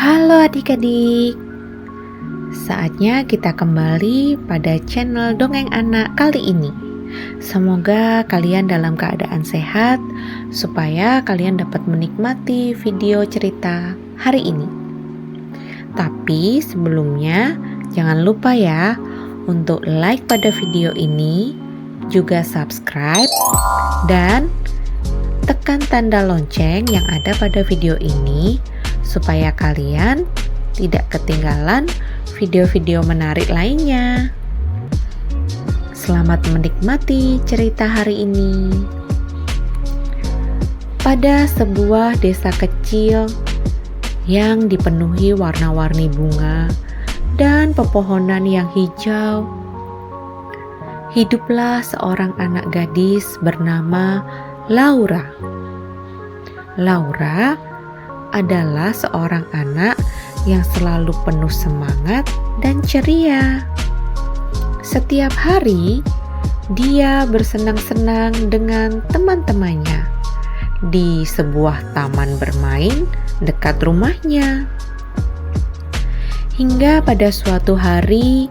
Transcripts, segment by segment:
Halo adik-adik, saatnya kita kembali pada channel Dongeng Anak kali ini. Semoga kalian dalam keadaan sehat, supaya kalian dapat menikmati video cerita hari ini. Tapi sebelumnya, jangan lupa ya untuk like pada video ini, juga subscribe, dan tekan tanda lonceng yang ada pada video ini, supaya kalian tidak ketinggalan video-video menarik lainnya. Selamat menikmati cerita hari ini. Pada sebuah desa kecil yang dipenuhi warna-warni bunga dan pepohonan yang hijau, hiduplah seorang anak gadis bernama Laura. Laura adalah seorang anak yang selalu penuh semangat dan ceria. Setiap hari, dia bersenang-senang dengan teman-temannya di sebuah taman bermain dekat rumahnya. Hingga pada suatu hari,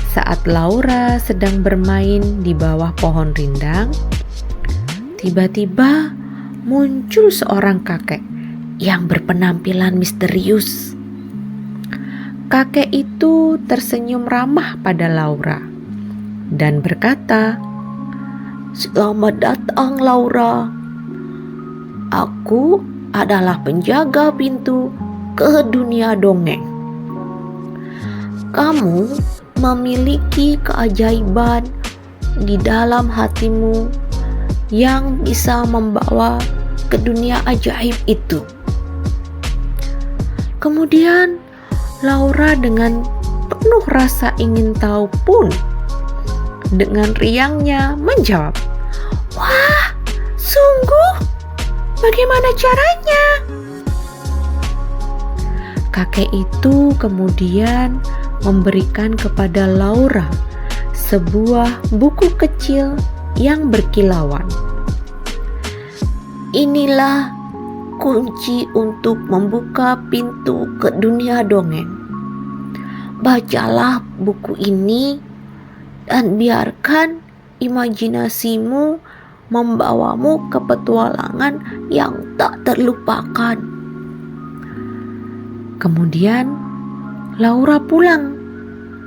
saat Laura sedang bermain di bawah pohon rindang, tiba-tiba muncul seorang kakek yang berpenampilan misterius. Kakek itu tersenyum ramah pada Laura dan berkata, "Selamat datang Laura. Aku adalah penjaga pintu ke dunia dongeng. Kamu memiliki keajaiban di dalam hatimu yang bisa membawa ke dunia ajaib itu." Kemudian Laura dengan penuh rasa ingin tahu pun dengan riangnya menjawab, "Wah, sungguh? Bagaimana caranya?" Kakek itu kemudian memberikan kepada Laura sebuah buku kecil yang berkilauan. "Inilah kunci untuk membuka pintu ke dunia dongeng. Bacalah buku ini dan biarkan imajinasimu membawamu ke petualangan yang tak terlupakan." Kemudian Laura pulang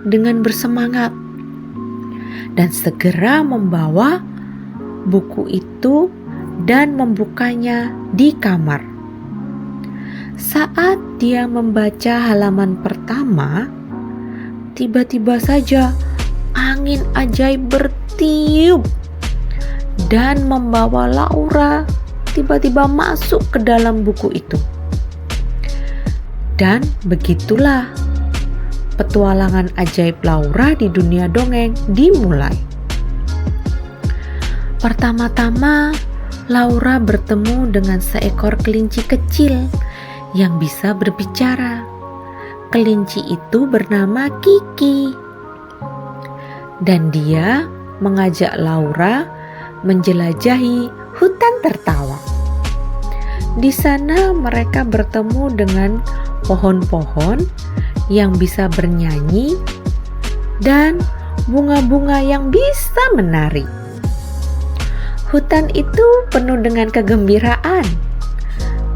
dengan bersemangat dan segera membawa buku itu dan membukanya di kamar. Saat dia membaca halaman pertama, tiba-tiba saja angin ajaib bertiup dan membawa Laura tiba-tiba masuk ke dalam buku itu. Dan begitulah petualangan ajaib Laura di dunia dongeng dimulai. Pertama-tama, Laura bertemu dengan seekor kelinci kecil yang bisa berbicara. Kelinci itu bernama Kiki, dan dia mengajak Laura menjelajahi hutan tertawa. Di sana mereka bertemu dengan pohon-pohon yang bisa bernyanyi dan bunga-bunga yang bisa menari. Hutan itu penuh dengan kegembiraan,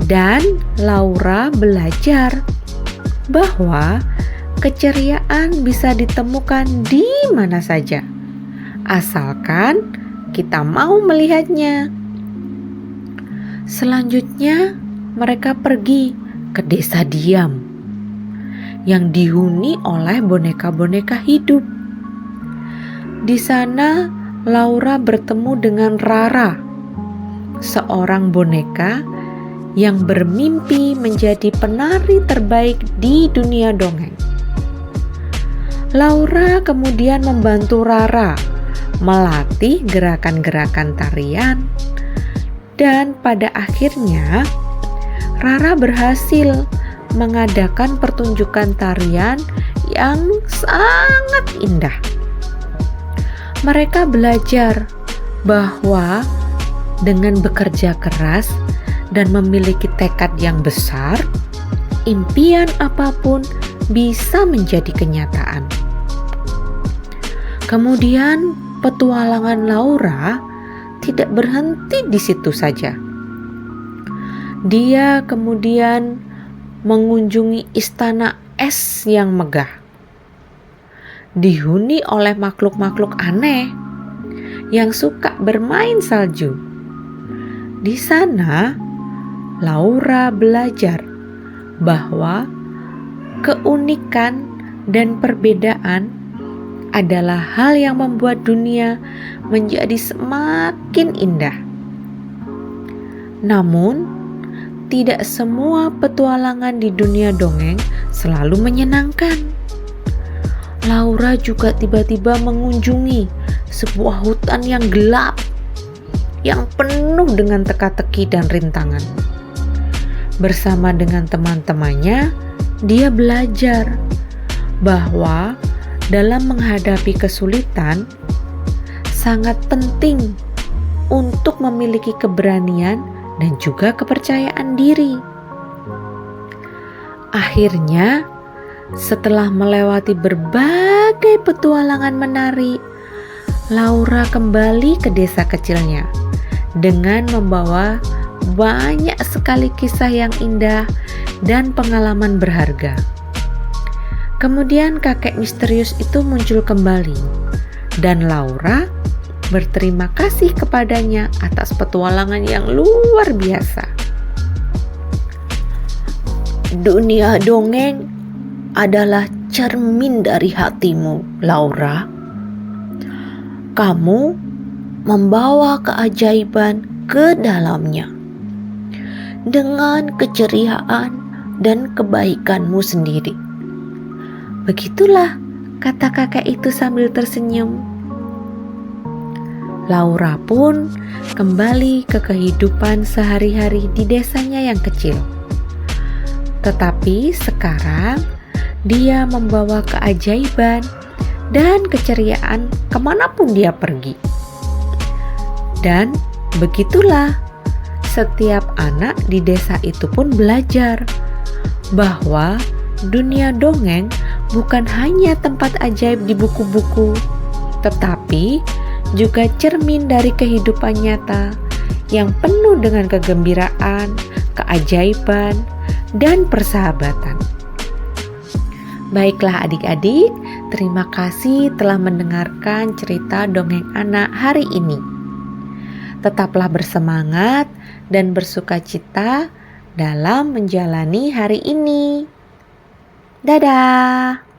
dan Laura belajar bahwa keceriaan bisa ditemukan di mana saja, asalkan kita mau melihatnya. Selanjutnya, mereka pergi ke desa diam yang dihuni oleh boneka-boneka hidup. Di sana, Laura bertemu dengan Rara, seorang boneka yang bermimpi menjadi penari terbaik di dunia dongeng. Laura kemudian membantu Rara melatih gerakan-gerakan tarian, dan pada akhirnya Rara berhasil mengadakan pertunjukan tarian yang sangat indah. Mereka belajar bahwa dengan bekerja keras dan memiliki tekad yang besar, impian apapun bisa menjadi kenyataan. Kemudian petualangan Laura tidak berhenti di situ saja. Dia kemudian mengunjungi istana es yang megah, dihuni oleh makhluk-makhluk aneh yang suka bermain salju. Di sana, Laura belajar bahwa keunikan dan perbedaan adalah hal yang membuat dunia menjadi semakin indah. Namun, tidak semua petualangan di dunia dongeng selalu menyenangkan. Laura juga tiba-tiba mengunjungi sebuah hutan yang gelap, yang penuh dengan teka-teki dan rintangan. Bersama dengan teman-temannya, dia belajar bahwa dalam menghadapi kesulitan sangat penting untuk memiliki keberanian dan juga kepercayaan diri. Akhirnya, setelah melewati berbagai petualangan menarik, Laura kembali ke desa kecilnya dengan membawa banyak sekali kisah yang indah dan pengalaman berharga. Kemudian kakek misterius itu muncul kembali, dan Laura berterima kasih kepadanya atas petualangan yang luar biasa. Dunia dongeng adalah cermin dari hatimu, Laura. Kamu membawa keajaiban ke dalamnya dengan keceriaan dan kebaikanmu sendiri. Begitulah, kata kakek itu sambil tersenyum. Laura pun kembali ke kehidupan sehari-hari di desanya yang kecil. Tetapi sekarang dia membawa keajaiban dan keceriaan kemanapun dia pergi. Dan begitulah, setiap anak di desa itu pun belajar bahwa dunia dongeng bukan hanya tempat ajaib di buku-buku, tetapi juga cermin dari kehidupan nyata yang penuh dengan kegembiraan, keajaiban, dan persahabatan. Baiklah adik-adik, terima kasih telah mendengarkan cerita dongeng anak hari ini. Tetaplah bersemangat dan bersukacita dalam menjalani hari ini. Dadah!